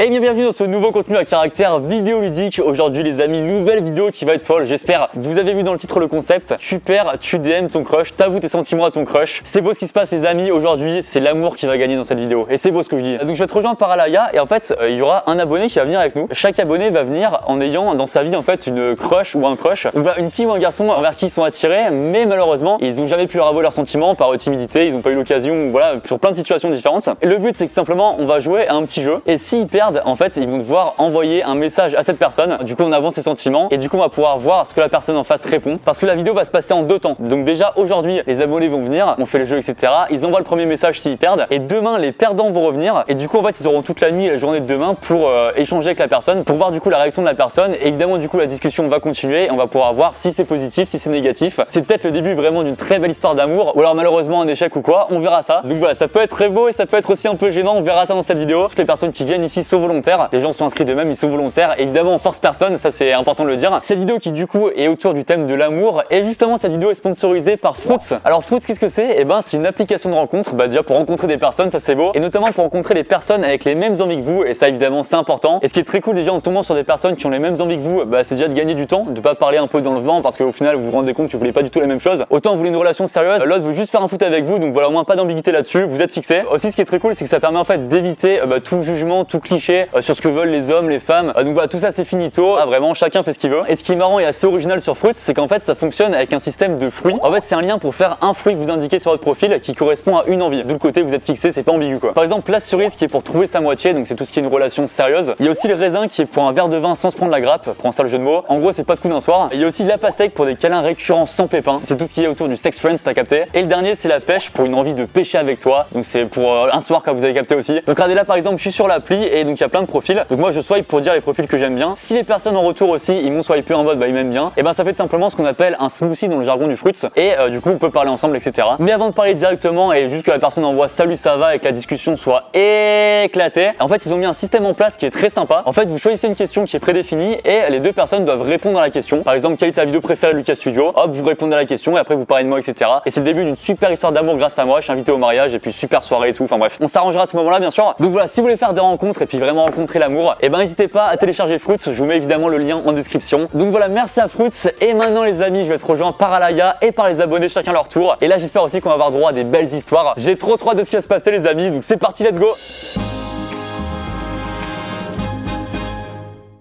Et bien bienvenue dans ce nouveau contenu à caractère vidéoludique. Aujourd'hui les amis, nouvelle vidéo qui va être folle, j'espère. Vous avez vu dans le titre le concept. Tu perds, tu DM ton crush, t'avoues tes sentiments à ton crush. C'est beau ce qui se passe les amis, aujourd'hui c'est l'amour qui va gagner dans cette vidéo. Et c'est beau ce que je dis. Donc je vais te rejoindre par Alaya et en fait il y aura un abonné qui va venir avec nous. Chaque abonné va venir en ayant dans sa vie en fait une crush ou un crush. Donc voilà, une fille ou un garçon envers qui ils sont attirés, mais malheureusement ils n'ont jamais pu leur avouer leurs sentiments par timidité, ils n'ont pas eu l'occasion, voilà, sur plein de situations différentes. Et le but c'est que simplement on va jouer à un petit jeu et s'ils perdent en fait ils vont devoir envoyer un message à cette personne. Du coup on avance ses sentiments et du coup on va pouvoir voir ce que la personne en face répond parce que la vidéo va se passer en deux temps. Donc déjà aujourd'hui les abonnés vont venir, on fait le jeu etc. Ils envoient le premier message s'ils perdent et demain les perdants vont revenir et du coup en fait ils auront toute la nuit et la journée de demain pour échanger avec la personne, pour voir du coup la réaction de la personne. Et évidemment du coup la discussion va continuer et on va pouvoir voir si c'est positif, si c'est négatif. C'est peut-être le début vraiment d'une très belle histoire d'amour ou alors malheureusement un échec ou quoi, on verra ça. Donc voilà, ça peut être très beau et ça peut être aussi un peu gênant, on verra ça dans cette vidéo. Toutes les personnes qui viennent ici sont volontaires, les gens sont inscrits d'eux-mêmes, ils sont volontaires. Évidemment on force personne, ça c'est important de le dire. Cette vidéo qui du coup est autour du thème de l'amour et justement cette vidéo est sponsorisée par Fruits. Alors Fruits qu'est-ce que c'est? Et ben c'est une application de rencontre, déjà pour rencontrer des personnes, ça c'est beau, et notamment pour rencontrer des personnes avec les mêmes envies que vous, et ça évidemment c'est important. Et ce qui est très cool déjà en tombant sur des personnes qui ont les mêmes envies que vous, c'est déjà de gagner du temps, de pas parler un peu dans le vent parce qu'au final vous vous rendez compte que vous voulez pas du tout la même chose. Autant vous voulez une relation sérieuse, l'autre veut juste faire un foot avec vous, donc voilà au moins pas d'ambiguïté là-dessus, vous êtes fixés. Aussi ce qui est très cool c'est que ça permet en fait d'éviter tout jugement, tout cliché sur ce que veulent les hommes, les femmes. Donc voilà tout ça c'est finito, vraiment chacun fait ce qu'il veut. Et ce qui est marrant et assez original sur Fruits c'est qu'en fait ça fonctionne avec un système de fruits. En fait c'est un lien pour faire un fruit que vous indiquez sur votre profil qui correspond à une envie. D'où le côté vous êtes fixé, c'est pas ambigu quoi. Par exemple la cerise qui est pour trouver sa moitié, donc c'est tout ce qui est une relation sérieuse. Il y a aussi le raisin qui est pour un verre de vin sans se prendre la grappe, prends ça le jeu de mots. En gros c'est pas de coup d'un soir. Il y a aussi la pastèque pour des câlins récurrents sans pépins, c'est tout ce qui est autour du sex friends, t'as capté. Et le dernier c'est la pêche pour une envie de pêcher avec toi, donc c'est pour un soir quand vous avez capté aussi. Donc regardez là par exemple je suis sur l'appli et donc il y a plein de profils. Donc moi je swipe pour dire les profils que j'aime bien. Si les personnes en retour aussi ils m'ont swipé en mode ils m'aiment bien, et ça fait tout simplement ce qu'on appelle un smoothie dans le jargon du Fruits. Et du coup on peut parler ensemble etc. Mais avant de parler directement et juste que la personne envoie salut ça va et que la discussion soit éclatée, en fait ils ont mis un système en place qui est très sympa. En fait vous choisissez une question qui est prédéfinie et les deux personnes doivent répondre à la question. Par exemple quelle est ta vidéo préférée de Lucas Studio, hop vous répondez à la question et après vous parlez de moi etc. Et c'est le début d'une super histoire d'amour grâce à moi, je suis invité au mariage et puis super soirée et tout, enfin bref on s'arrangera à ce moment là bien sûr. Donc voilà, si vous voulez faire des rencontres et puis vraiment rencontrer l'amour, n'hésitez pas à télécharger Fruits, je vous mets évidemment le lien en description. Donc voilà, merci à Fruits. Et maintenant les amis je vais être rejoint par Alaya et par les abonnés chacun leur tour. Et là j'espère aussi qu'on va avoir droit à des belles histoires. J'ai trop hâte de ce qui va se passer les amis, donc c'est parti, let's go.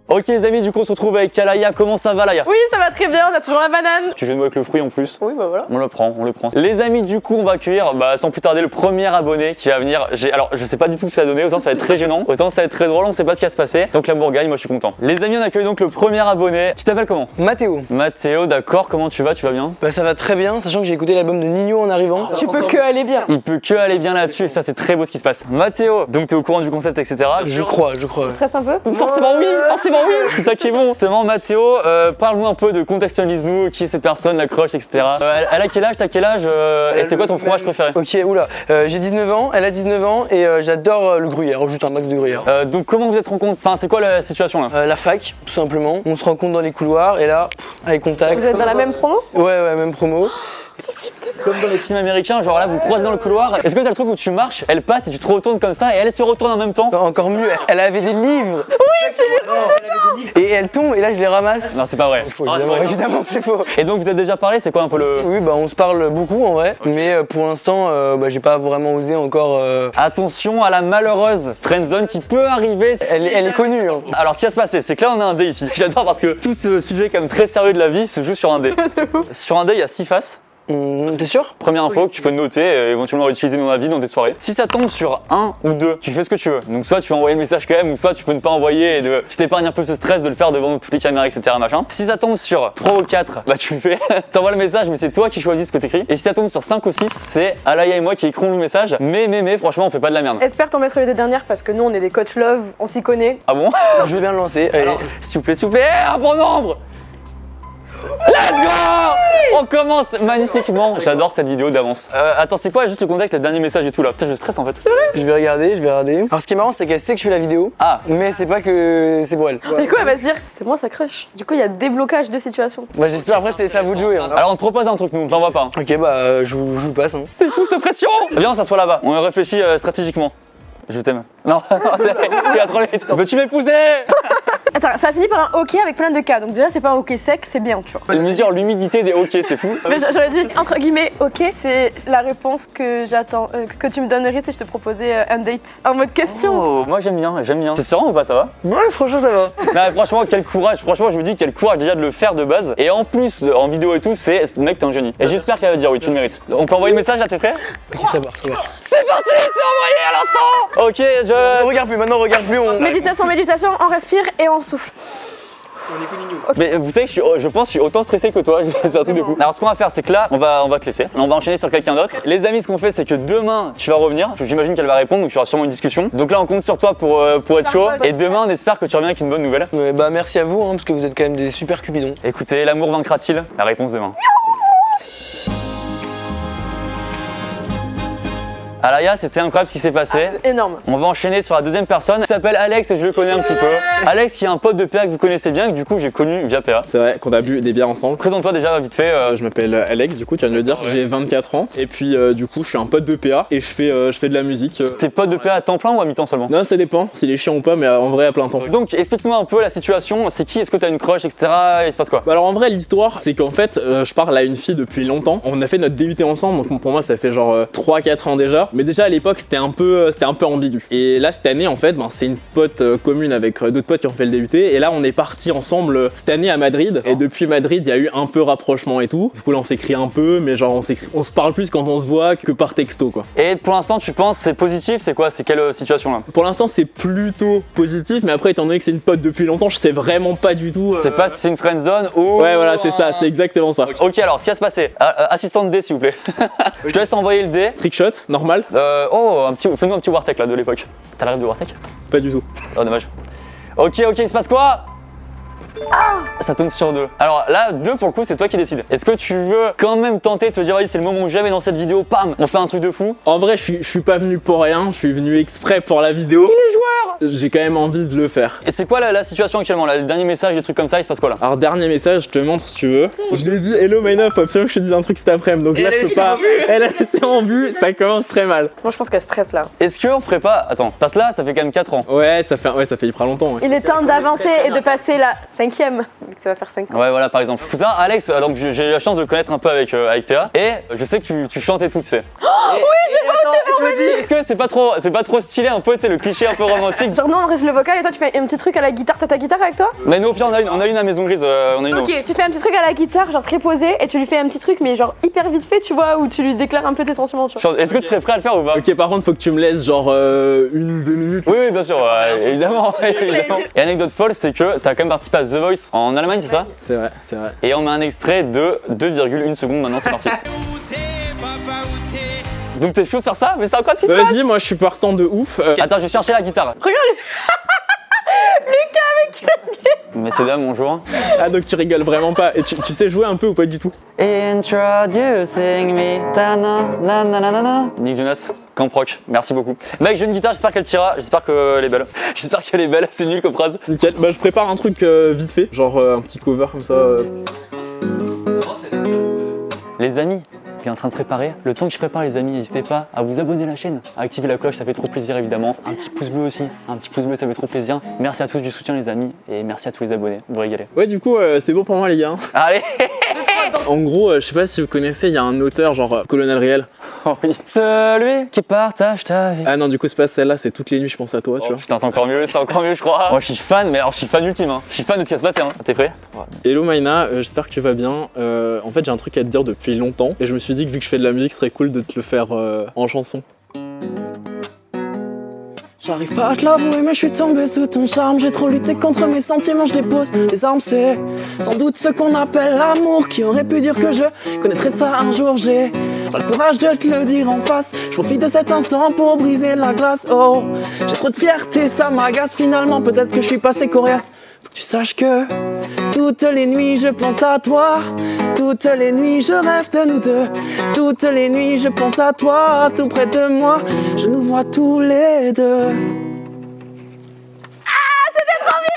Ok les amis, du coup on se retrouve avec Alaya. Comment ça va Alaya? Oui ça va très bien, on a toujours la banane. Tu joues avec le fruit en plus? Oui voilà. On le prend, on le prend. Les amis du coup on va accueillir sans plus tarder le premier abonné qui va venir. Alors je sais pas du tout ce que ça va donner, autant ça va être très gênant, autant ça va être très drôle, on sait pas ce qui va se passer. Donc l'amour gagne, moi je suis content. Les amis on accueille donc le premier abonné. Tu t'appelles comment? Mathéo. Mathéo, d'accord, comment tu vas bien? Ça va très bien, sachant que j'ai écouté l'album de Nino en arrivant. Tu peux que aller bien. Il peut que aller bien là-dessus et ça c'est très beau ce qui se passe. Mathéo, donc t'es au courant du concept etc. Je crois. Tu stresses un peu? Forcément oui, c'est ça qui est bon. Justement Mathéo, parle-nous un peu de contextualise-nous, qui est cette personne, la crush etc. Elle a quel âge, t'as quel âge et c'est quoi ton fromage préféré? Ok, oula, j'ai 19 ans, elle a 19 ans et j'adore le gruyère, juste un max de gruyère. Donc comment vous êtes rencontrés? Enfin c'est quoi la situation là? La fac, tout simplement. On se rencontre dans les couloirs et là, avec contact. Vous êtes dans la même promo? Ouais, même promo. Comme dans les films américains, genre là vous croisez dans le couloir. Est-ce que t'as le truc où tu marches, elle passe et tu te retournes comme ça et elle se retourne en même temps? Encore mieux, elle avait des livres. Oui, tu l'as. Et elle tombe et là je les ramasse. Non c'est pas vrai. Évidemment que c'est faux. Et donc vous avez déjà parlé, c'est quoi un peu le... Oui on se parle beaucoup en vrai, mais pour l'instant j'ai pas vraiment osé encore. Attention à la malheureuse friendzone qui peut arriver. Elle est connue. Hein. Alors ce qui va se passer, c'est que là on a un dé ici. J'adore parce que tout ce sujet quand même très sérieux de la vie se joue sur un dé. Sur un dé il y a 6 faces. T'es sûr? Première info que tu peux noter et éventuellement réutiliser dans la vie, dans tes soirées. Si ça tombe sur 1 ou 2, tu fais ce que tu veux. Donc soit tu vas envoyer le message quand même, ou soit tu peux ne pas envoyer et tu t'épargnes un peu ce stress de le faire devant toutes les caméras, etc. machin. Si ça tombe sur 3 ou 4, tu le fais. T'envoies le message, mais c'est toi qui choisis ce que t'écris. Et si ça tombe sur 5 ou 6, c'est Alaya et moi qui écrivons le message. Mais franchement, on fait pas de la merde. Espère tomber sur les deux dernières parce que nous on est des coach love, on s'y connaît. Ah bon? Je vais bien le lancer. Allez. Alors, s'il vous plaît, un bon nombre. Let's go! On commence magnifiquement. J'adore cette vidéo d'avance. Attends, c'est quoi juste le contexte, le dernier message et tout là? Putain, je stresse en fait. Je vais regarder. Alors ce qui est marrant, c'est qu'elle sait que je fais la vidéo. Ah. Mais c'est pas que c'est pour elle. Du coup elle va se dire, c'est moi ça crush. Du coup il y a déblocage de situation. J'espère, après c'est à vous de jouer. Hein. Alors on te propose un truc, nous on t'envoie pas. Ok je vous passe. Hein. C'est fou cette pression! Viens, on s'assoit là-bas. On réfléchit stratégiquement. Je t'aime. Non, il a trop vite. Veux-tu m'épouser? Attends, ça a fini par un ok avec plein de cas. Donc déjà, c'est pas un ok sec, c'est bien, tu vois. Il mesure l'humidité des ok, c'est fou. Mais j'aurais dit, entre guillemets, ok, c'est la réponse que j'attends, que tu me donnerais si je te proposais un date en mode question. Oh, moi j'aime bien, j'aime bien. C'est serein ou pas, ça va? Ouais, franchement, ça va. Non, franchement, quel courage. Franchement, je vous dis quel courage déjà de le faire de base. Et en plus, en vidéo et tout, c'est mec, t'es un génie. Et j'espère qu'elle va dire oui, tu le mérites. On peut envoyer le message là, t'es prêt? Ok, ça va, ça va. C'est parti, c'est envoyé à l'instant. Ok, On regarde plus, maintenant on regarde plus, on... Méditation, méditation, on respire et on souffle. Mais vous savez que je pense que je suis autant stressé que toi, c'est un truc de fou. Alors ce qu'on va faire, c'est que là, on va te laisser. On va enchaîner sur quelqu'un d'autre. Les amis, ce qu'on fait, c'est que demain, tu vas revenir. J'imagine qu'elle va répondre, donc il y aura sûrement une discussion. Donc là, on compte sur toi pour être chaud. Et demain, on espère que tu reviens avec une bonne nouvelle. Ouais, bah merci à vous, hein, parce que vous êtes quand même des super cupidons. Écoutez, l'amour vaincra-t-il? La réponse demain. Alaya, c'était incroyable ce qui s'est passé. Énorme. On va enchaîner sur la deuxième personne. Il s'appelle Alex et je le connais un petit peu. Alex qui est un pote de PA que vous connaissez bien et que du coup j'ai connu via PA. C'est vrai qu'on a bu des bières ensemble. Présente-toi déjà vite fait. Je m'appelle Alex, du coup tu viens de le dire, j'ai 24 ans et puis du coup je suis un pote de PA et je fais de la musique. T'es pote de PA à temps plein ou à mi-temps seulement? Non, ça dépend s'il est chiant ou pas, mais en vrai à plein temps. Donc explique-moi un peu la situation, c'est qui, est-ce que t'as une crush, etc. Il se passe quoi? Bah alors en vrai l'histoire c'est qu'en fait je parle à une fille depuis longtemps. On a fait notre DUT ensemble, donc pour moi ça fait genre 3-4 ans déjà. Mais déjà à l'époque c'était un peu ambigu. Et là cette année en fait c'est une pote commune avec d'autres potes qui ont fait le DUT. Et là on est partis ensemble cette année à Madrid. Et depuis Madrid il y a eu un peu rapprochement et tout. Du coup là on s'écrit un peu, mais genre on se parle plus quand on se voit que par texto quoi. Et pour l'instant tu penses c'est positif, c'est quoi? C'est quelle situation là? Pour l'instant c'est plutôt positif, mais après étant donné que c'est une pote depuis longtemps, je sais vraiment pas du tout. C'est pas si c'est une friend zone ou... Ouais voilà c'est ça, c'est exactement ça. Ok alors ce qui va se passer, assistante D s'il vous plaît. Je te laisse envoyer le D. Trickshot, normal? Fais-nous un petit Wartech là de l'époque. T'as la rêve de Wartech? Pas du tout. Oh dommage. Ok, il se passe quoi? Ça tombe sur 2. Alors là, 2 pour le coup, c'est toi qui décides. Est-ce que tu veux quand même tenter de te dire, vas-y, c'est le moment où j'avais dans cette vidéo, pam, on fait un truc de fou? En vrai, je suis pas venu pour rien, je suis venu exprès pour la vidéo. Il est joueur! J'ai quand même envie de le faire. Et c'est quoi la situation actuellement là? Les derniers messages, des trucs comme ça, il se passe quoi là? Alors, dernier message, je te montre si tu veux. Je lui ai dit, hello my love, absolument que je te dise un truc cet après-midi. Donc là, je peux pas. Elle a laissé en vue, ça commence très mal. Moi, je pense qu'elle stresse là. Est-ce qu'on ferait pas. Attends, parce que là, ça fait quand même 4 ans. Ouais, ça fait hyper longtemps. Ouais. Il est temps d'avancer et de passer la 5e, vu que ça va faire 5 ans. Ouais, voilà, par exemple. Cousin, Alex, donc j'ai eu la chance de le connaître un peu avec PA. Et je sais que tu chantes et tout, tu sais. Oui, je me dis, est-ce que c'est pas trop stylé un peu, c'est le cliché un peu romantique? Genre, nous, on enregistre le vocal et toi, tu fais un petit truc à la guitare. T'as ta guitare avec toi? Mais nous, au pire, on a une à Maison Grise, on a une. Ok, tu fais un petit truc à la guitare, genre très posé, et tu lui fais un petit truc, mais genre hyper vite fait, tu vois, où tu lui déclares un peu tes sentiments, tu vois. Est-ce que tu serais prêt à le faire ou pas? Ok, par contre, faut que tu me laisses genre 1-2 minutes. Oui, bien sûr, évidemment. Et anecdote folle, c'est que t'as quand même participé à The Voice en Allemagne, c'est ça? C'est vrai, c'est vrai. Et on met un extrait de 2,1 secondes maintenant, c'est parti. Donc t'es chaud de faire ça? Mais c'est incroyable ce qui se passe! Vas-y, moi je suis partant de ouf. Attends, je vais chercher la guitare. Regarde Lucas avec Messieurs, dames, bonjour. Ah, donc tu rigoles vraiment pas. Et tu sais jouer un peu ou pas du tout? Introducing me, ta-na-na-na-na-na. Nick Jonas, Camp Rock, merci beaucoup. Mec, j'ai une guitare, j'espère qu'elle tirera, j'espère qu'elle est belle. J'espère qu'elle est belle, c'est nul comme phrase. Nickel, bah je prépare un truc vite fait, genre un petit cover comme ça. Les amis, qui est en train de préparer. Le temps que je prépare les amis, n'hésitez pas à vous abonner à la chaîne, à activer la cloche, ça fait trop plaisir évidemment. Un petit pouce bleu aussi, un petit pouce bleu ça fait trop plaisir. Merci à tous du soutien les amis et merci à tous les abonnés, vous régalez. Ouais du coup c'est bon pour moi les gars. Allez. En gros, je sais pas si vous connaissez, il y a un auteur genre Colonel Riel. Oh oui. Celui qui partage ta vie. Ah non, du coup c'est pas celle-là, c'est toutes les nuits je pense à toi, tu vois. Putain, c'est encore mieux je crois. Moi je suis fan, mais alors je suis fan ultime. Hein. Je suis fan de ce qui va se passer. Hein. T'es prêt? Hello Maïna, j'espère que tu vas bien. En fait j'ai un truc à te dire depuis longtemps et je me suis dit que vu que je fais de la musique, ce serait cool de te le faire en chanson. J'arrive pas à te l'avouer mais je suis tombé sous ton charme. J'ai trop lutté contre mes sentiments, je dépose les armes. C'est sans doute ce qu'on appelle l'amour. Qui aurait pu dire que je connaîtrais ça un jour? J'ai pas le courage de te le dire en face. Je profite de cet instant pour briser la glace. Oh, j'ai trop de fierté, ça m'agace. Finalement peut-être que je suis passé coriace. Faut que tu saches que toutes les nuits je pense à toi. Toutes les nuits je rêve de nous deux. Toutes les nuits je pense à toi. Tout près de moi, je nous vois tous les deux.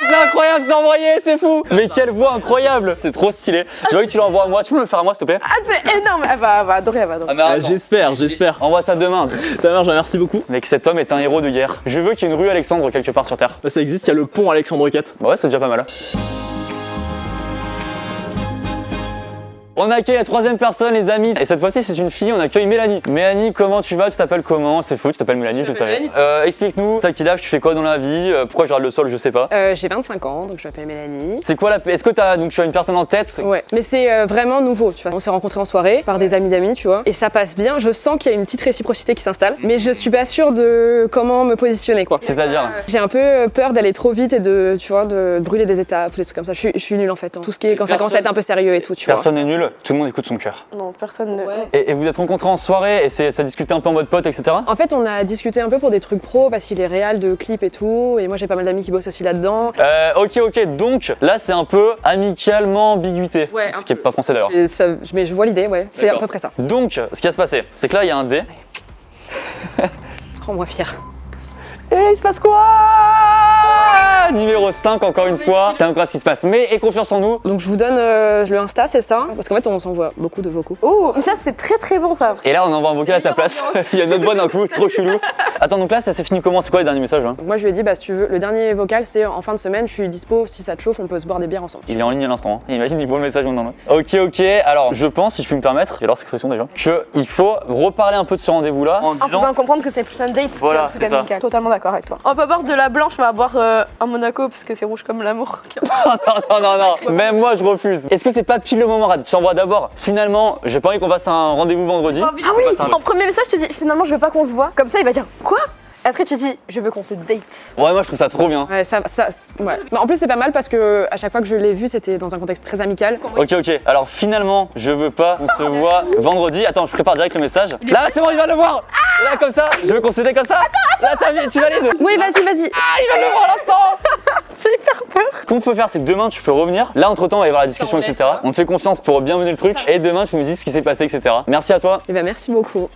C'est c'est incroyable, c'est envoyé, c'est fou. Mais quelle voix incroyable. C'est trop stylé. Je veux que tu l'envoies à moi. Tu peux me le faire à moi, s'il te plaît? Ah, c'est énorme. Elle va adorer, elle va adorer. Ah, mais attends. J'espère. Envoie ça demain. Ça marche, merci beaucoup. Mec, cet homme est un héros de guerre. Je veux qu'il y ait une rue Alexandre quelque part sur Terre. Bah, ça existe, il y a le pont Alexandre IV. Bah ouais, c'est déjà pas mal. On accueille la troisième personne, les amis. Et cette fois-ci, c'est une fille, on accueille Mélanie. Mélanie, comment tu vas? Tu t'appelles comment? C'est fou, tu t'appelles Mélanie, je le savais. Explique-nous, t'as quel âge, tu fais quoi dans la vie? Pourquoi je regarde le sol, je sais pas. J'ai 25 ans, donc je m'appelle Mélanie. C'est quoi la. Est-ce que tu as une personne en tête? Ouais, mais c'est vraiment nouveau, tu vois. On s'est rencontrés en soirée par des amis d'amis, tu vois. Et ça passe bien, je sens qu'il y a une petite réciprocité qui s'installe. Mais je suis pas sûre de comment me positionner, quoi. C'est-à-dire? J'ai un peu peur d'aller trop vite et de, tu vois, de brûler des étapes, des trucs comme ça. Je suis nulle en fait. Tout ce qui est quand ça commence à être un peu sérieux et tout, tu vois. Personne n'est nul, tout le monde écoute son cœur. Non, personne ne. Ouais. Et vous êtes rencontrés en soirée et ça discutait un peu en mode pote, etc. En fait, on a discuté un peu pour des trucs pro parce qu'il est réel de clips et tout. Et moi, j'ai pas mal d'amis qui bossent aussi là-dedans. Ok, donc là c'est un peu amicalement ambiguïté. Ouais, Ce qui est pas français d'ailleurs. Mais je vois l'idée, ouais. C'est à peu près ça. Donc, ce qui va se passer, c'est que là il y a un dé. Rends-moi fière. Et il se passe quoi? Numéro 5 encore une fois, c'est incroyable ce qui se passe. Mais aie confiance en nous. Donc je vous donne le Insta, c'est ça? Parce qu'en fait, on s'envoie beaucoup de vocaux. Oh, mais ça, c'est très très bon ça. Et là on envoie un vocal à ta place. Il y a notre voix d'un coup, trop chelou. Attends, donc là ça s'est fini comment? C'est quoi les derniers messages là? Moi je lui ai dit, bah si tu veux, le dernier vocal c'est en fin de semaine, je suis dispo, si ça te chauffe, on peut se boire des bières ensemble. Il est en ligne à l'instant. Hein. Imagine, il voit le message maintenant. Ok, alors je pense, si je puis me permettre, et alors cette expression déjà, qu'il faut reparler un peu de ce rendez-vous là en En faisant comprendre que c'est plus un date. Voilà, qu'un truc c'est ça. amical. Totalement d'accord avec toi. On va pas boire de la blanche, on va boire un Monaco parce que c'est rouge comme l'amour. non, même moi je refuse. Est-ce que c'est pas pile le moment, Rad? Tu t'envoies d'abord, finalement, j'ai pas envie qu'on fasse un rendez-vous vendredi. Ah oui, en premier message, je te dis finalement, je veux pas qu'on se voit. Comme ça, il va dire quoi? Après, tu dis, je veux qu'on se date. Ouais, moi je trouve ça trop bien. Ouais, ouais. Mais en plus c'est pas mal parce que à chaque fois que je l'ai vu, c'était dans un contexte très amical. Ok, alors finalement, je veux pas qu'on se voit vendredi. Attends, je prépare direct le message. Là, c'est bon, il va le voir. Là, comme ça, je veux qu'on se date comme ça. Là, tu valides. Oui, vas-y. Ah, il va le voir à l'instant. J'ai hyper peur. Ce qu'on peut faire, c'est que demain, tu peux revenir. Là, entre temps, on va y avoir la discussion, etc. On te fait confiance pour bien mener le truc. Et demain, tu nous dis ce qui s'est passé, etc. Merci à toi. Et bah merci beaucoup.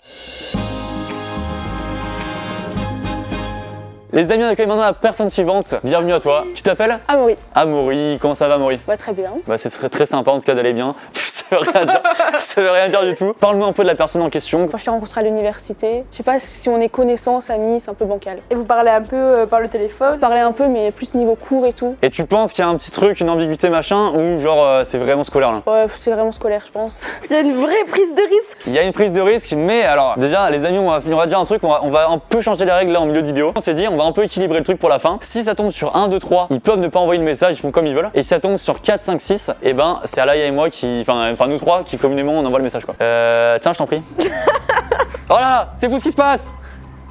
Les amis, on accueille maintenant la personne suivante. Bienvenue à toi. Tu t'appelles? Amaury. Amaury. Comment ça va, Amaury? Bah très bien. Bah, c'est très sympa en tout cas d'aller bien. Ça veut rien dire. Ça veut rien dire du tout. Parle-moi un peu de la personne en question. Quand je t'ai rencontré à l'université, je sais pas si on est connaissances, amis, c'est un peu bancal. Et vous parlez un peu par le téléphone? Je parlais un peu, mais plus niveau cours et tout. Et tu penses qu'il y a un petit truc, une ambiguïté machin, ou genre c'est vraiment scolaire là? Ouais, c'est vraiment scolaire, je pense. Il y a une vraie prise de risque. Il y a une prise de risque, mais alors déjà les amis, on va dire un truc, on va un peu changer les règles là en milieu de vidéo. On s'est dit, on va un peu équilibrer le truc pour la fin. Si ça tombe sur 1, 2, 3, ils peuvent ne pas envoyer le message, ils font comme ils veulent. Et si ça tombe sur 4, 5, 6, et ben c'est Alaya et moi qui, enfin nous trois qui communément on envoie le message quoi. Tiens, je t'en prie. Oh là là, c'est fou ce qui se passe.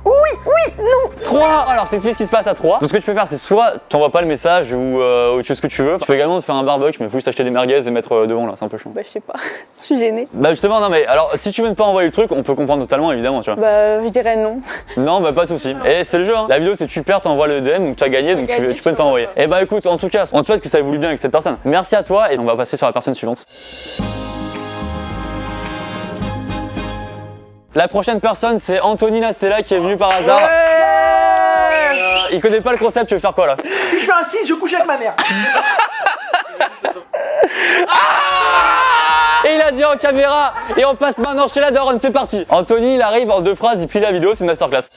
Oui, non 3. Alors, je t'explique ce qui se passe à 3. Donc, ce que tu peux faire, c'est soit tu envoies pas le message ou tu fais ce que tu veux. Tu peux également te faire un barbecue, mais il faut juste acheter des merguez et mettre devant là, c'est un peu chiant. Bah je sais pas, je suis gênée. Bah, justement, non, mais alors, si tu veux ne pas envoyer le truc, on peut comprendre totalement, évidemment, tu vois. Bah je dirais non. Non, bah, pas de soucis. Et c'est le jeu, hein. La vidéo, c'est tu perds, t'envoies le DM, donc tu as gagné, donc tu peux ne pas envoyer. Et bah, écoute, en tout cas, on te souhaite que ça évolue bien avec cette personne. Merci à toi et on va passer sur la personne suivante. La prochaine personne, c'est Anthony Lastella qui est venu par hasard. Il connaît pas le concept, tu veux faire quoi là? Je fais un signe, je couche avec ma mère. Et il a dit en caméra, et on passe maintenant chez la daronne, c'est parti. Anthony, il arrive en 2 phrases, il plie la vidéo, c'est une masterclass.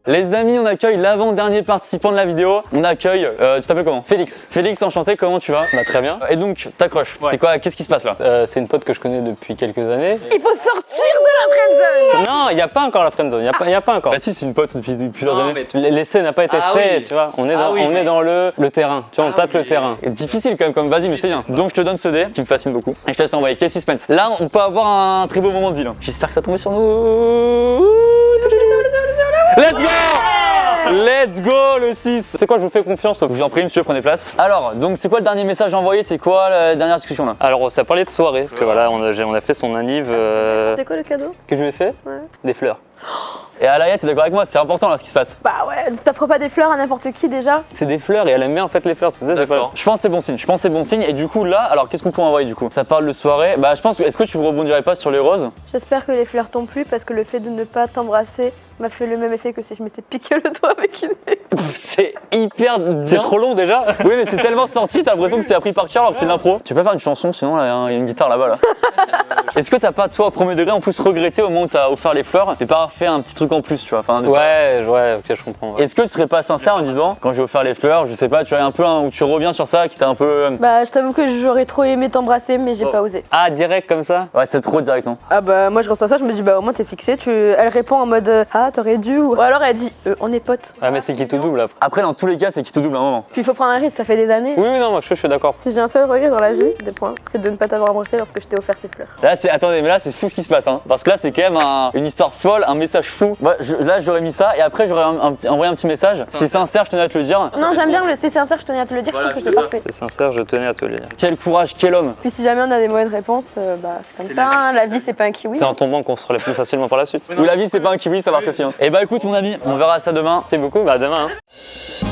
Les amis, on accueille l'avant-dernier participant de la vidéo. On accueille, tu t'appelles comment? Félix. Félix, enchanté, comment tu vas? Bah très bien. Et donc, ta crush, c'est quoi? Qu'est-ce qui se passe là? C'est une pote que je connais depuis quelques années. Il faut sortir de la friendzone. Non, il n'y a pas encore la friendzone, il n'y a pas encore. Bah si, c'est une pote depuis plusieurs années. L'essai n'a pas été fait, tu vois. On est dans le terrain, tu vois, on tâte le terrain. C'est difficile quand même, comme vas-y, mais c'est bien. Donc je te donne ce dé qui me fascine beaucoup. Et je te laisse envoyer. Quel suspense. Là, on peut avoir un très beau moment de vie. Là. J'espère que ça tombe sur nous. Let's go! Let's go le 6. C'est quoi, je vous fais confiance. Je vous en prie, monsieur, prenez place. Alors, donc c'est quoi le dernier message envoyé? C'est quoi la dernière discussion là? Alors ça parlait de soirée, parce que voilà, on a fait son anniv. C'est quoi le cadeau? Que je lui ai fait? Ouais. Des fleurs. Et Alaya, t'es d'accord avec moi? C'est important là ce qui se passe. Bah ouais, t'offres pas des fleurs à n'importe qui déjà. C'est des fleurs et elle aime bien en fait les fleurs, c'est ça, c'est pas. Je pense que c'est bon signe, je pense que c'est bon signe. Et du coup là, alors qu'est-ce qu'on peut envoyer du coup? Ça parle de soirée. Bah je pense que, est-ce que tu rebondirais pas sur les roses? J'espère que les fleurs t'ont plu parce que le fait de ne pas t'embrasser m'a fait le même effet que si je m'étais piqué le doigt avec une épée. C'est hyper bien. C'est trop long déjà. Oui mais c'est tellement sorti, t'as l'impression que c'est appris par cœur alors que c'est l'impro. Tu peux pas faire une chanson sinon là, il y a une guitare là-bas là. Est-ce que t'as pas toi au premier degré en plus regretté au moment où t'as offert les fleurs? T'as pas fait un petit truc en plus tu vois? Enfin, Ouais, ok, je comprends. Ouais. Est-ce que tu serais pas sincère en disant quand j'ai offert les fleurs, je sais pas, tu as un peu où tu reviens sur ça qui t'a un peu. Bah je t'avoue que j'aurais trop aimé t'embrasser mais j'ai pas osé. Ah, direct comme ça? Ouais c'était trop direct non? Ah bah moi je reçois ça, je me dis bah au moins t'es fixé, elle répond en mode ah t'aurais dû ou alors elle dit on est potes. Ouais, mais c'est qui tout double après. Après dans tous les cas c'est qui te double à un moment. Puis il faut prendre un risque, ça fait des années. Oui, non, moi je suis d'accord. Si j'ai un seul regret dans la vie, c'est de ne pas t'avoir embrassé lorsque je t'ai offert ces fleurs. Là c'est, attendez mais là c'est fou ce qui se passe hein. Parce que là c'est quand même une histoire folle, un message fou. Moi, là j'aurais mis ça et après j'aurais envoyé un petit message. C'est sincère, je tenais à te le dire. Non j'aime bien le c'est sincère, je tenais à te le dire, je trouve que c'est parfait. C'est sincère, je tenais à te le dire. Quel courage, quel homme. Puis si jamais on a des mauvaises réponses, bah c'est comme ça, hein, la vie c'est pas un kiwi. C'est en tombant qu'on se relève plus facilement par la suite. Ou la vie c'est pas un kiwi, ça marche aussi hein. Et bah écoute mon ami, on verra ça demain. C'est beaucoup, bah demain. Hein.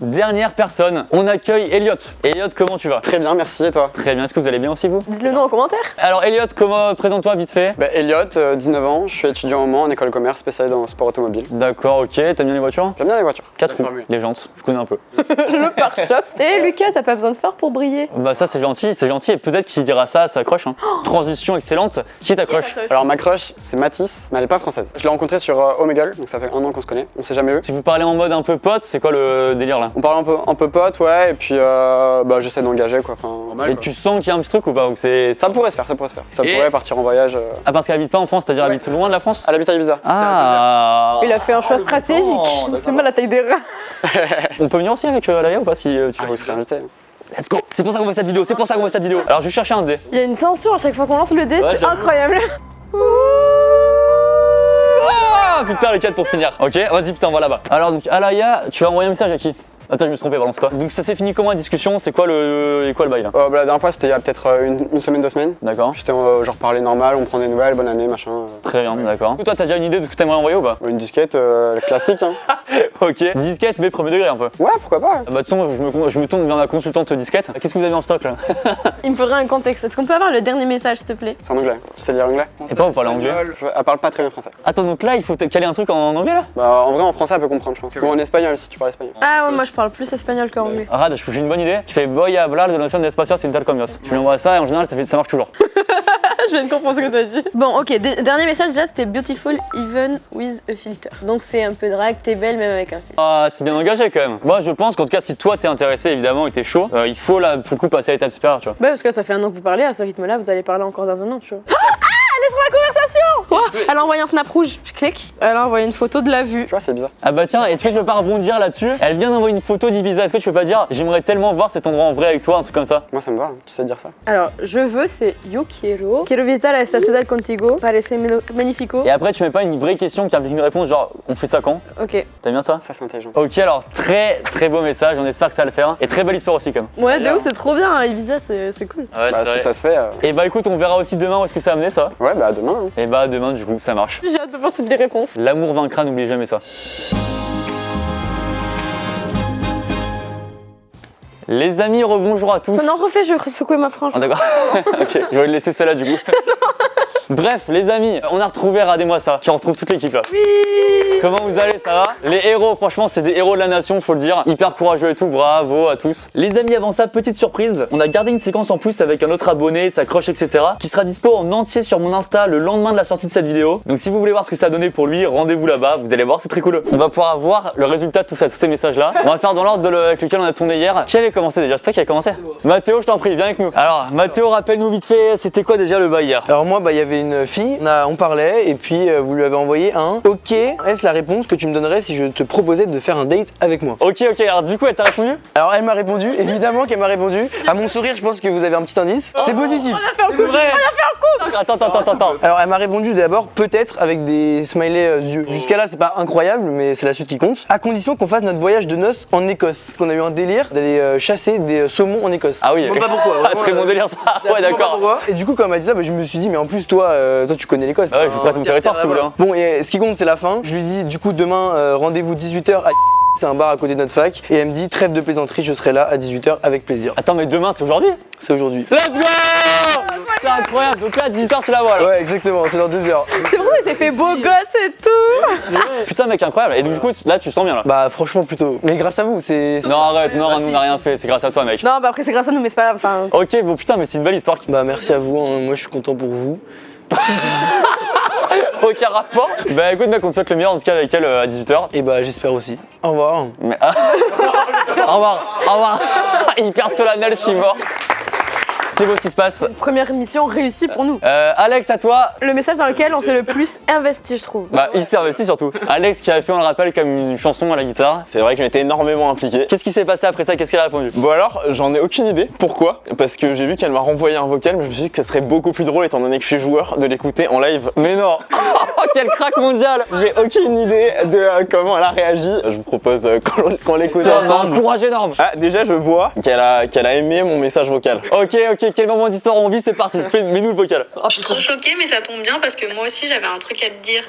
Dernière personne, on accueille Elliot. Elliot, comment tu vas? Très bien, merci et toi? Très bien, est-ce que vous allez bien aussi vous? Dites-le nom en commentaire. Alors Elliot, comment présente-toi vite fait? Bah, Elliot, 19 ans, je suis étudiant au Mans en école de commerce spécialisée dans le sport automobile. D'accord, ok, t'aimes bien les voitures? J'aime bien les voitures. 4 roues, les jantes, je connais un peu. Le pare-choc. Et Lucas, t'as pas besoin de phare pour briller. Bah ça c'est gentil et peut-être qu'il dira ça, ça accroche hein. Transition excellente, qui t'accroche? Alors ma crush, c'est Mathis, mais elle est pas française. Je l'ai rencontrée sur Omegle, donc ça fait 1 an qu'on se connaît, on s'est jamais vu. Si vous parlez en mode un peu pote, c'est quoi le délire là? On parle un peu pote, ouais, et puis bah, j'essaie d'engager quoi, enfin normal. Et tu sens qu'il y a un petit truc ou pas? Ou c'est... Ça pourrait se faire, ça pourrait se faire. Ça Et- pourrait partir en voyage. Ah parce qu'elle habite pas en France, c'est-à-dire elle habite loin de la France? Elle habite à Ibiza. Ah. Il a fait un choix stratégique. C'est mal la taille des rats. On peut venir aussi avec Alaya ou pas si tu Ah, vous serez invité. Let's go. C'est pour ça qu'on fait cette vidéo, c'est pour ça qu'on fait cette vidéo. Alors je vais chercher un dé. Il y a une tension à chaque fois qu'on lance le dé, Ouais, c'est j'avoue. incroyable. Ah putain le 4 pour finir. Ok, vas-y putain, on va là-bas. Alors donc Alaya, tu as envoyé un message à qui? Attends, je me suis trompé, balance-toi. Donc ça s'est fini comment la discussion? C'est quoi le bail là? Bah, la dernière fois, c'était il y a peut-être une semaine, 2 semaines. D'accord. J'étais genre parler normal, on prend des nouvelles, bonne année, machin. Très bien, d'accord. Toi t'as déjà une idée de ce que t'aimerais envoyer ou pas? Une disquette classique, hein. Ok. Disquette mais premier degré un peu. Ouais, pourquoi pas. Bah de toute façon, je me tourne vers ma consultante disquette. Qu'est-ce que vous avez en stock là? Il me faudrait un contexte. Est-ce qu'on peut avoir le dernier message, s'il te plaît? C'est en anglais. Tu sais lire anglais? Et pas vous parlez anglais? Elle parle pas très bien français. Attends, donc là il faut caler un truc en anglais là? Bah en vrai, en français, elle peut comprendre, je pense. Ou en espagnol si tu parles espagnol. Ah ouais, moi je parle plus espagnol qu'anglais. Rad, j'ai une bonne idée. Tu fais voy a hablar de noción de espacios intercambios. Tu lui envoies ça et en général ça marche toujours. Je viens de comprendre ce que t'as dit. Bon, ok, dernier message déjà, c'était beautiful even with a filter. Donc c'est un peu drague, t'es belle même avec un filtre. Ah, c'est bien engagé quand même. Moi je pense qu'en tout cas si toi t'es intéressé évidemment et t'es chaud, il faut là pour le coup passer à l'étape supérieure tu vois. Ouais, parce que là, ça fait 1 an que vous parlez, à ce rythme-là, vous allez parler encore dans 1 an, tu vois. Laisse-moi la conversation! Oh, elle a envoyé un snap rouge, je clique. Elle a envoyé une photo de la vue. Tu vois, c'est bizarre. Ah bah tiens, est-ce que je peux pas rebondir là-dessus? Elle vient d'envoyer une photo d'Ibiza, est-ce que tu peux pas dire j'aimerais tellement voir cet endroit en vrai avec toi, un truc comme ça? Moi, ça me va, tu sais dire ça. Alors, je veux, c'est yo quiero. Quiero visitar la ciudad contigo. Parece magnifico. Et après tu mets pas une vraie question qui implique une réponse genre on fait ça quand? Ok. T'aimes bien ça? Ça, c'est intelligent. Ok alors très très beau message, on espère que ça va le faire. Et très belle histoire aussi quand même. Ouais, de ouf, c'est trop bien, hein, Ibiza, c'est cool. Ouais, Bah, si ça se fait. Et bah écoute, on verra aussi demain où est-ce que ça a amené ça. Ouais, bah demain. Hein. Et bah demain du coup ça marche. J'ai hâte de voir toutes les réponses. L'amour vaincra, n'oubliez jamais ça. Les amis, rebonjour à tous. Non, refais, je vais secouer ma frange. Ah, d'accord. Ok, je vais le laisser celle-là du coup. Bref, les amis, on a retrouvé Radez-moi ça. Tu retrouves toute l'équipe là. Oui. Comment vous allez, ça va? Les héros, franchement, c'est des héros de la nation, faut le dire. Hyper courageux et tout, bravo à tous. Les amis, avant ça, petite surprise. On a gardé une séquence en plus avec un autre abonné, sa crush, etc. qui sera dispo en entier sur mon Insta le lendemain de la sortie de cette vidéo. Donc si vous voulez voir ce que ça a donné pour lui, rendez-vous là-bas. Vous allez voir, c'est très cool. On va pouvoir voir le résultat de tout ça, tous ces messages-là. On va faire dans l'ordre avec lequel on a tourné hier. Qui avait commencé déjà? C'est toi qui a commencé? Mathéo, je t'en prie, viens avec nous. Alors, Mathéo, rappelle-nous vite fait, c'était quoi déjà le bail hier? Alors moi, bah il y avait une fille, on parlait et puis vous lui avez envoyé un OK. Est-ce la réponse que tu me donnerais si je te proposais de faire un date avec moi? Ok, alors du coup, elle t'a répondu? Alors elle m'a répondu, évidemment qu'elle m'a répondu. À mon sourire, je pense que vous avez un petit indice. C'est positif. C'est vrai. Attends. Alors elle m'a répondu d'abord peut-être avec des smileys yeux. Jusqu'à là, c'est pas incroyable, mais c'est la suite qui compte. À condition qu'on fasse notre voyage de noces en Écosse. Qu'on a eu un délire d'aller chasser des saumons en Écosse. Ah oui. Je sais pas pourquoi. Vraiment, Très bon délire ça. Ouais, d'accord. Et du coup, quand elle m'a dit ça, bah, je me suis dit, mais en plus, toi, toi tu connais l'Écosse. Ah ouais, je vous prête mon territoire si vous voulez. Hein. Bon, et ce qui compte, c'est la fin. Je lui dis, du coup, demain, rendez-vous 18h à c'est un bar à côté de notre fac. Et elle me dit, trêve de plaisanterie, je serai là à 18h avec plaisir. Attends, mais demain, c'est aujourd'hui? C'est aujourd'hui. Let's go! C'est incroyable. Donc là, à 18h, tu la vois là. Ouais, exactement, c'est dans 2 heures. C'est vrai, c'est fait beau gosse et tout. Putain, mec, incroyable. Et donc, du coup, là, tu sens bien là. Bah, franchement, plutôt. Mais grâce à vous, c'est. Non, arrête, non, nous, on n'a rien fait. C'est grâce à toi, mec. Non, bah après, c'est grâce à nous, mais c'est pas grave. Enfin, Ok, bon, putain, mais c'est une belle histoire. Bah, merci à vous, hein. Moi je suis content pour vous. Aucun rapport. Bah, écoute, mec, on te souhaite le meilleur en tout cas avec elle à 18h. Et bah, j'espère aussi. Au revoir. Mais. Au revoir, au revoir. Hyper solennel, je suis mort. C'est beau ce qui se passe. première mission réussie pour nous. Alex, à toi. Le message dans lequel on s'est le plus investi, je trouve. Bah, il s'est investi surtout. Alex qui a fait, on le rappelle, comme une chanson à la guitare. C'est vrai que j'ai été énormément impliqué. Qu'est-ce qui s'est passé après ça? Qu'est-ce qu'elle a répondu? Bon alors, j'en ai aucune idée. Pourquoi? Parce que j'ai vu qu'elle m'a renvoyé un vocal, mais je me suis dit que ça serait beaucoup plus drôle étant donné que je suis joueur de l'écouter en live. Mais non. Quel crack mondial. J'ai aucune idée de comment elle a réagi. Je vous propose qu'on l'écoute C'est un ensemble. courage énorme. Ah, déjà je vois qu'elle a aimé mon message vocal. Ok, quel moment d'histoire on vit, c'est parti. Mets-nous le vocal. Je suis trop choquée, mais ça tombe bien parce que moi aussi j'avais un truc à te dire.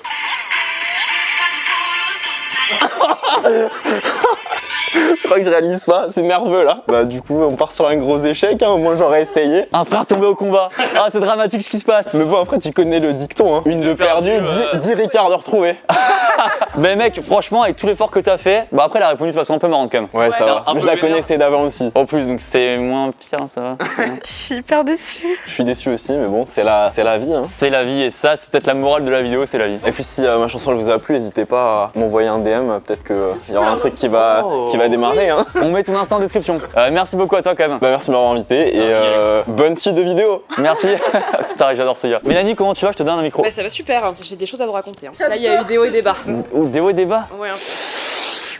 Je crois que je réalise pas, c'est nerveux là. Bah du coup on part sur un gros échec, hein. Au moins j'aurais essayé. Un frère tombé au combat. Ah, c'est dramatique ce qui se passe. Mais bon après tu connais le dicton, hein. Une de perdue, 10 Ricard de retrouvé. Mais mec, franchement, avec tout l'effort que t'as fait, bah après elle a répondu de façon un peu marrante quand même. Ouais, ça va. un Mais peu je la vénère. connaissais d'avant aussi. En plus, donc c'est moins pire, ça va. Je suis hyper déçue. Je suis déçu aussi, mais bon, c'est la vie, hein. C'est la vie et ça, c'est peut-être la morale de la vidéo, c'est la vie. Et puis si ma chanson elle vous a plu, n'hésitez pas à m'envoyer un DM, peut-être qu'il y aura un truc qui va démarrer, hein. On met ton instant en description. Merci beaucoup à toi quand même. Bah merci de m'avoir invité et bonne suite de vidéo. Merci. Putain, j'adore ce gars. Mélanie, comment tu vas? Je te donne un micro. Bah, ça va super, j'ai des choses à vous raconter. Hein. Là, il y a eu des hauts et des bas. Des hauts et des bas. Ouais.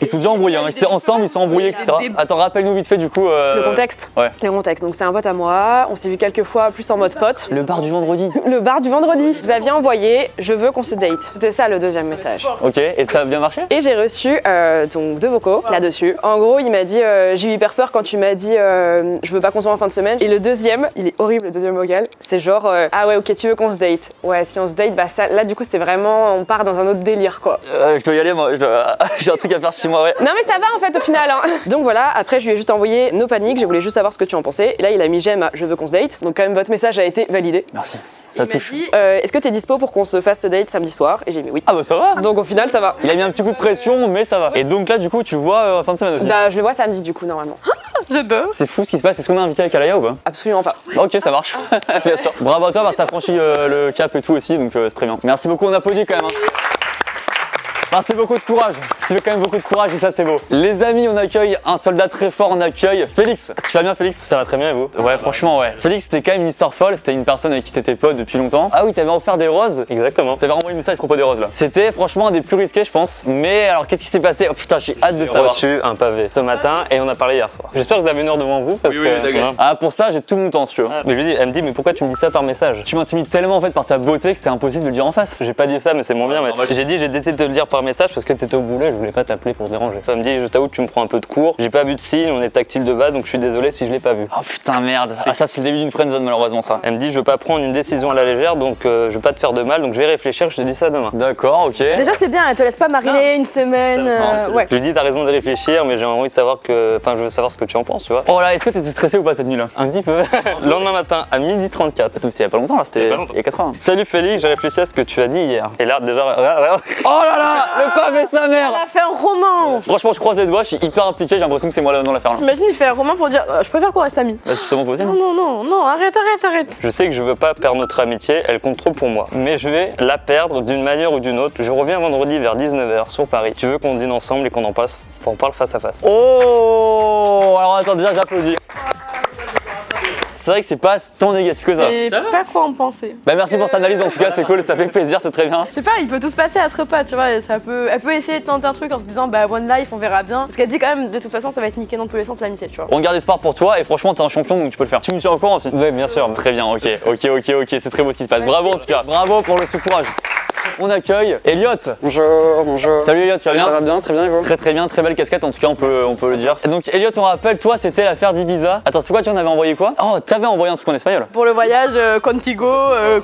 Ils sont déjà embrouillés, hein. Ils étaient ensemble, ils sont embrouillés, etc. Attends, rappelle-nous vite fait du coup. Le contexte. Ouais. Le contexte. Donc c'est un pote à moi, on s'est vu quelques fois plus en mode pote. Le bar du vendredi. Le bar du vendredi. Vous aviez envoyé « Je veux qu'on se date ». C'était ça le deuxième message. Ok, et ça a bien marché? Et j'ai reçu donc 2 vocaux là-dessus. En gros, il m'a dit j'ai eu hyper peur quand tu m'as dit je veux pas qu'on se voit en fin de semaine. Et le deuxième, il est horrible le deuxième vocal. C'est genre ah ouais ok tu veux qu'on se date. Ouais si on se date bah ça là du coup c'est vraiment on part dans un autre délire quoi. Je dois y aller moi. J'ai un truc à faire chez moi ouais. Non mais ça va en fait au final hein. Donc voilà, après je lui ai juste envoyé no panique, je voulais juste savoir ce que tu en pensais. Et là il a mis j'aime à je veux qu'on se date. Donc quand même votre message a été validé. Merci. Ça touche. Est-ce que t'es dispo pour qu'on se fasse ce date samedi soir? Et j'ai mis oui. Ah bah ça va. Donc au final ça va. Il a mis un petit coup de pression mais ça va. Et donc là du coup tu vois fin de semaine aussi. Bah je le vois samedi du coup normalement. J'adore. C'est fou ce qui se passe. Est-ce qu'on est invité avec Alaya ou pas? Absolument pas. Ok, ça marche. Bien sûr. Bravo à toi parce que t'as franchi le cap et tout aussi, donc c'est très bien. Merci beaucoup, on applaudit quand même. Hein. Enfin, c'est beaucoup de courage, c'est quand même beaucoup de courage et ça c'est beau. Les amis, on accueille un soldat très fort, on accueille Félix. Tu vas bien Félix? Ça va très bien et vous? Ouais franchement ouais. Félix c'était quand même une histoire folle, c'était une personne avec qui t'étais pote depuis longtemps. Ah oui, t'avais offert des roses. Exactement. T'avais envoyé un message à propos des roses là. C'était franchement un des plus risqués je pense. Mais alors qu'est-ce qui s'est passé? Oh putain j'ai hâte de J'ai savoir. reçu un pavé ce matin et on a parlé hier soir. J'espère que vous avez une heure devant vous parce que... Hein. Ah pour ça j'ai tout mon temps si tu veux. Mais je lui dis, elle me dit mais pourquoi tu me dis ça par message? Tu m'intimides tellement en fait par ta beauté que c'était impossible de le dire en face. J'ai pas dit ça mais c'est mon bien. Mais j'ai dit j'ai décidé de te le dire par message parce que t'étais au boulot et je voulais pas t'appeler pour te déranger. Elle me dit je t'avoue que tu me prends un peu de cours. J'ai pas vu de signe, on est tactile de base donc je suis désolé si je l'ai pas vu. Oh putain merde. Ah ça c'est le début d'une friendzone malheureusement ça. Elle me dit je veux pas prendre une décision à la légère donc je veux pas te faire de mal donc je vais réfléchir, je te dis ça demain. D'accord, ok. Déjà c'est bien, elle te laisse pas mariner une semaine. Ouais. Je lui dis t'as raison de réfléchir mais j'ai envie de savoir que... Enfin je veux savoir ce que tu en penses tu vois. Oh là, est-ce que t'étais stressé ou pas cette nuit là? Un petit peu. Le lendemain matin à 12h34. Attends, mais c'est il y a pas longtemps là, c'était il y a 4 heures. Salut Félix, j'ai réfléchi à ce que tu as dit hier. Et là déjà, regarde. Oh là là, le pavé sa mère. Elle a fait un roman. Franchement, je croise les doigts, je suis hyper impliqué, j'ai l'impression que c'est moi là dans l'affaire là. T'imagines, il fait un roman pour dire je préfère qu'on reste amis. Bah, c'est suffisamment possible. Non, arrête. Je sais que je veux pas perdre notre amitié, elle compte trop pour moi. Mais je vais la perdre d'une manière ou d'une autre. Je reviens vendredi vers 19h sur Paris. Tu veux qu'on dîne ensemble et qu'on en parle face à face? Oh, alors attends, déjà j'applaudis. C'est vrai que c'est pas tant négatif que ça. Je sais pas quoi en penser. Bah merci pour cette analyse en tout cas, c'est cool, ça fait plaisir, c'est très bien. Je sais pas, il peut tout se passer à ce repas, tu vois. Elle peut essayer de tenter un truc en se disant bah one life, on verra bien. Parce qu'elle dit quand même de toute façon ça va être niqué dans tous les sens l'amitié, tu vois. On garde espoir pour toi et franchement t'es un champion donc tu peux le faire. Tu me tiens au courant aussi? Ouais bien sûr. Très bien, ok, c'est très beau ce qui se passe. Bravo en tout cas, bravo pour le courage. on accueille Elliot. Bonjour, bonjour. Salut Elliot, tu vas bien? Ça va bien, très bien et vous? Très bien, très belle casquette en tout cas on peut le dire. Et donc Elliot, on rappelle, toi c'était l'affaire d'Ibiza. Attends, c'est quoi, tu en avais envoyé quoi? Oh, t'avais envoyé un truc en espagnol. Pour le voyage, contigo,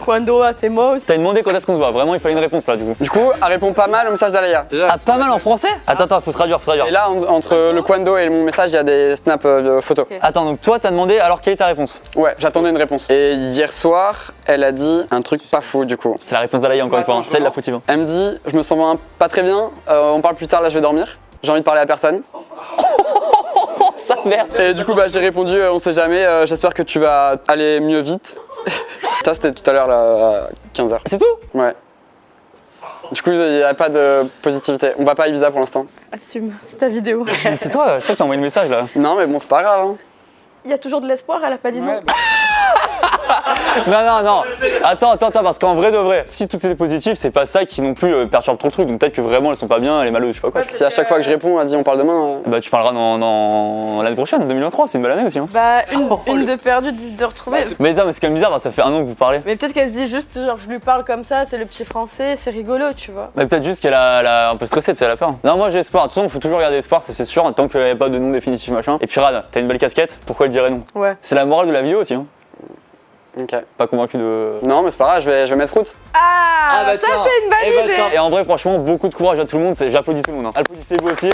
cuando hacemos. T'as demandé quand est-ce qu'on se voit, vraiment il fallait une réponse là du coup. Du coup, elle répond pas mal au message d'Alaya. Ah, pas mal en français? Attends, faut traduire. Et là, entre le Quando et mon message, il y a des snaps de photos. Ok. Attends, donc toi t'as demandé, alors quelle est ta réponse? Ouais, j'attendais une réponse. Et hier soir, elle a dit un truc pas fou du coup. C'est la réponse d'Alaï encore une fois, hein, celle de la fautive. Elle me dit, je me sens pas très bien, on parle plus tard, là je vais dormir. J'ai envie de parler à personne. Ça merde. Et du coup, j'ai répondu, on sait jamais, j'espère que tu vas aller mieux vite. Ça, c'était tout à l'heure, là, à 15h. C'est tout? Ouais. Du coup, il n'y a pas de positivité. On va pas à Ibiza pour l'instant. Assume, c'est ta vidéo. C'est toi qui t'as envoyé le message là. Non, mais bon, c'est pas grave. Hein. Il y a toujours de l'espoir, elle a pas dit non. Non. Attends, parce qu'en vrai de vrai, si tout était positif, c'est pas ça qui non plus perturbe trop le truc. Donc peut-être que vraiment elles sont pas bien, elle est malheureuse, je sais pas quoi. Si à chaque fois que je réponds, elle dit on parle demain. Bah tu parleras dans l'année prochaine, en 2023, c'est une belle année aussi. Hein. Bah, une de perdue, 10 de retrouvée. Mais non, mais c'est quand même bizarre, ça fait un an que vous parlez. Mais peut-être qu'elle se dit juste, genre, je lui parle comme ça, c'est le petit français, c'est rigolo, tu vois. Mais peut-être juste qu'elle a un peu stressé, elle a peur. Non, moi j'ai espoir. De toute façon, faut toujours garder espoir, ça c'est sûr, tant qu'il n'y a pas de nom définitif machin. Et puis Rad, t'as une belle casquette, pourquoi elle dirait non? Ouais. C'est la morale de la vidéo aussi. Hein. Ok. Pas convaincu de. Non, mais c'est pas grave, je vais mettre route. Ah, bah ça tiens. c'est une bonne idée. Et en vrai, franchement, beaucoup de courage à tout le monde. J'applaudis tout le monde. Hein. Applaudissez-vous aussi.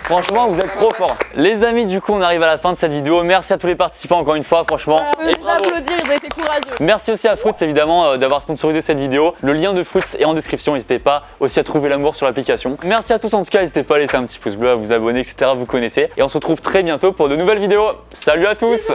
Franchement, vous êtes trop forts. Les amis, du coup, on arrive à la fin de cette vidéo. Merci à tous les participants encore une fois, franchement. Et bravo. Applaudir, ils ont été courageux. Merci aussi à Fruits évidemment d'avoir sponsorisé cette vidéo. Le lien de Fruits est en description, n'hésitez pas aussi à trouver l'amour sur l'application. Merci à tous en tout cas, n'hésitez pas à laisser un petit pouce bleu, à vous abonner, etc. Vous connaissez. Et on se retrouve très bientôt pour de nouvelles vidéos. Salut à tous. Bisous.